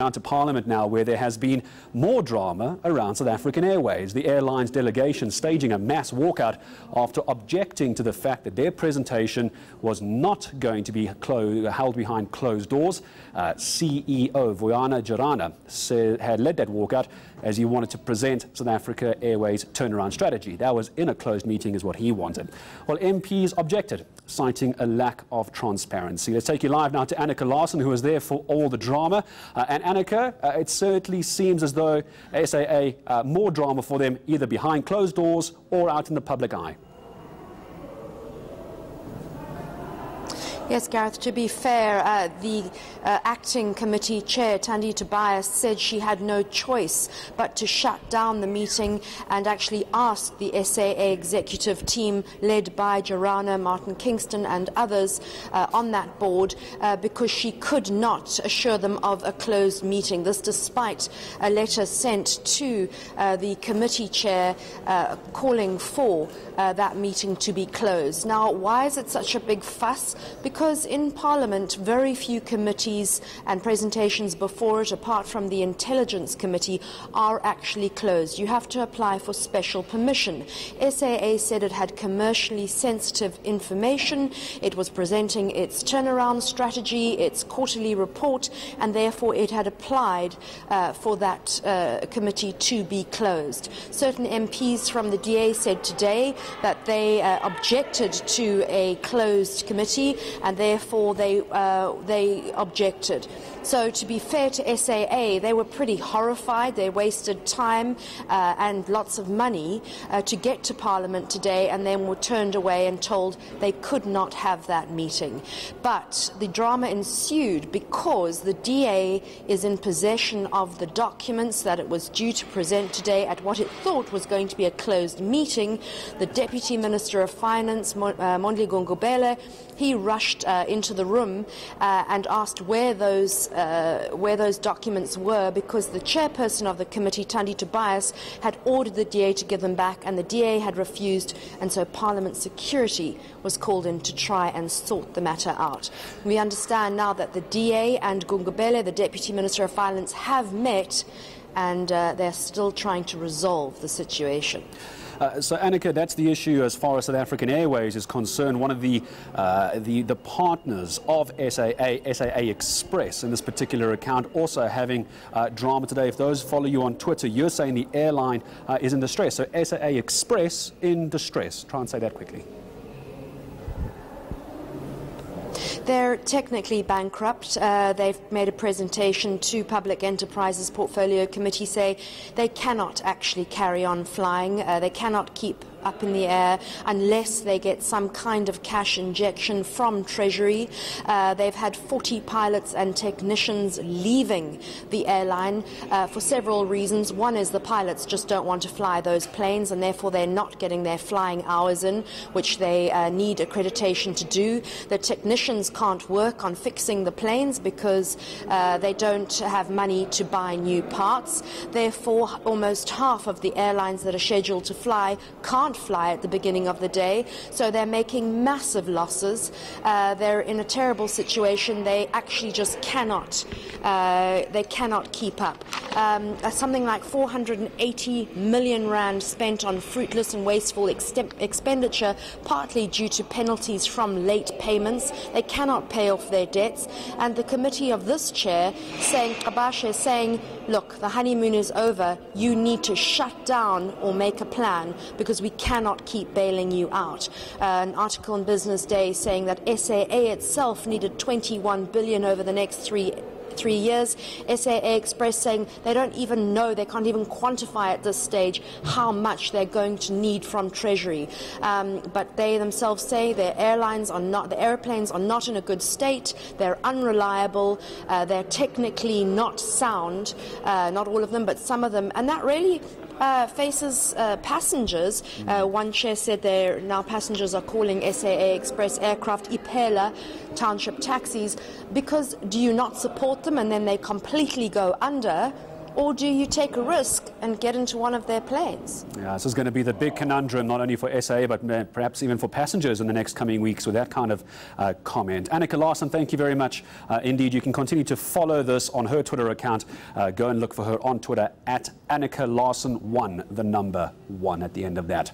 Down to Parliament now, where there has been more drama around South African Airways. The airline's delegation staging a mass walkout after objecting to the fact that their presentation was not going to be held behind closed doors. CEO Vuyani Jarana had led that walkout as he wanted to present South Africa Airways' turnaround strategy. That was in a closed meeting is what he wanted. Well, MPs objected, citing a lack of transparency. Let's take you live now to Annika Larsen, who was there for all the drama. And Annika, it certainly seems as though SAA, more drama for them, either behind closed doors or out in the public eye. Yes, Gareth, to be fair, the acting committee chair, Thandi Tobias, said she had no choice but to shut down the meeting and actually asked the SAA executive team, led by Jarana, Martin Kingston and others on that board, because she could not assure them of a closed meeting. This despite a letter sent to the committee chair calling for that meeting to be closed. Now, why is it such a big fuss? Because in Parliament, very few committees and presentations before it, apart from the Intelligence Committee, are actually closed. You have to apply for special permission. SAA said it had commercially sensitive information. It was presenting its turnaround strategy, its quarterly report, and therefore it had applied for that committee to be closed. Certain MPs from the DA said today that they objected to a closed committee, and therefore they objected. So to be fair to SAA, they were pretty horrified. They wasted time and lots of money to get to Parliament today, and then were turned away and told they could not have that meeting. But the drama ensued because the DA is in possession of the documents that it was due to present today at what it thought was going to be a closed meeting. The Deputy Minister of Finance, Mondli Gungubele, he rushed into the room and asked where those documents were, because the chairperson of the committee, Thandi Tobias, had ordered the DA to give them back, and the DA had refused, and so Parliament security was called in to try and sort the matter out. We understand now that the DA and Gungubele, the Deputy Minister of Finance, have met, and they're still trying to resolve the situation. So, Annika, that's the issue as far as South African Airways is concerned. One of the partners of SAA Express in this particular account, also having drama today. If those follow you on Twitter, you're saying the airline is in distress. So SAA Express in distress. Try and say that quickly. They're technically bankrupt. They've made a presentation to Public Enterprises Portfolio Committee, say they cannot actually carry on flying. They cannot keep up in the air unless they get some kind of cash injection from Treasury. They've had 40 pilots and technicians leaving the airline for several reasons. One is the pilots just don't want to fly those planes, and therefore they're not getting their flying hours in, which they need accreditation to do. The technicians can't work on fixing the planes because they don't have money to buy new parts. Therefore, almost half of the airlines that are scheduled to fly can't fly at the beginning of the day, so they're making massive losses. They're in a terrible situation. They actually just cannot keep up. Something like 480 million rand spent on fruitless and wasteful expenditure, partly due to penalties from late payments. They cannot pay off their debts, and the committee of this chair, Kabashe, is saying, look, the honeymoon is over. You need to shut down or make a plan, because we cannot keep bailing you out. An article in Business Day saying that SAA itself needed 21 billion over the next three years. SAA Express saying they don't even know, they can't even quantify at this stage how much they're going to need from Treasury. But they themselves say the airplanes are not in a good state, they're unreliable, they're technically not sound, not all of them, but some of them, and that really faces passengers. One chair said there now passengers are calling SAA Express aircraft Ipela township taxis, because do you not support them and then they completely go under? or do you take a risk and get into one of their planes? Yeah, this is going to be the big conundrum, not only for SAA, but perhaps even for passengers in the next coming weeks with that kind of comment. Annika Larsen, thank you very much. Indeed, you can continue to follow this on her Twitter account. Go and look for her on Twitter at Annika Larsen 1, the number 1 at the end of that.